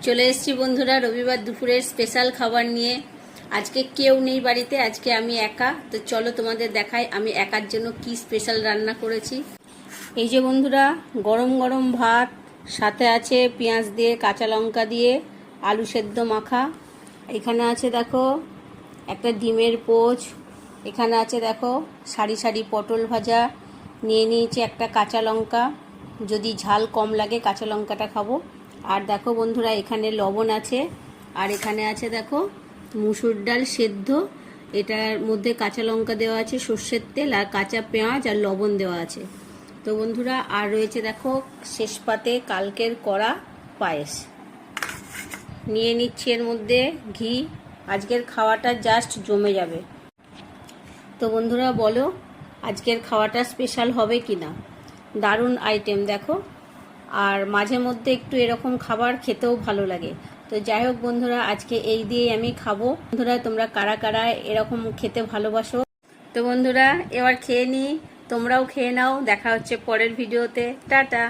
চলে এসেছি বন্ধুরা রবিবার দুপুরের স্পেশাল খাবার নিয়ে। আজকে কেউ নেই বাড়িতে, আজকে আমি একা। তো চলো তোমাদের দেখাই আমি একার জন্য কি স্পেশাল রান্না করেছি। এই যে বন্ধুরা, গরম গরম ভাত, সাথে আছে পেঁয়াজ দিয়ে কাঁচা লঙ্কা দিয়ে আলু সেদ্ধ মাখা। এখানে আছে দেখো একটা ডিমের পোচ, এখানে আছে দেখো সারি সারি পটল ভাজা, নিয়ে নিয়েছি একটা কাঁচা লঙ্কা, যদি ঝাল কম লাগে কাঁচা লঙ্কাটা খাবো। আর দেখো বন্ধুরা এখানে লবণ আছে, আর এখানে আছে দেখো মুসুর ডাল সেদ্ধ, এটার মধ্যে কাঁচা লঙ্কা দেওয়া আছে, সর্ষের তেল আর কাঁচা পেঁয়াজ আর লবণ দেওয়া আছে। তো বন্ধুরা আর রয়েছে দেখো শেষ পাতে কালকের করা পায়েস, নিয়ে নিচ্ছি এর মধ্যে ঘি। আজকের খাওয়াটা জাস্ট জমে যাবে। তো বন্ধুরা বলো আজকের খাওয়াটা স্পেশাল হবে কি না। দারুণ আইটেম দেখো, আর মাঝে মধ্যে একটু এরকম খাবার খেতেও ভালো লাগে। তো যাই হোক বন্ধুরা, আজকে এই দিয়ে আমি খাবো। বন্ধুরা তোমরা কারা কারা এরকম খেতে ভালোবাসো? তো বন্ধুরা এবার খেয়ে নিই, তোমরাও খেয়ে নাও। দেখা হচ্ছে পরের ভিডিওতে। টাটা।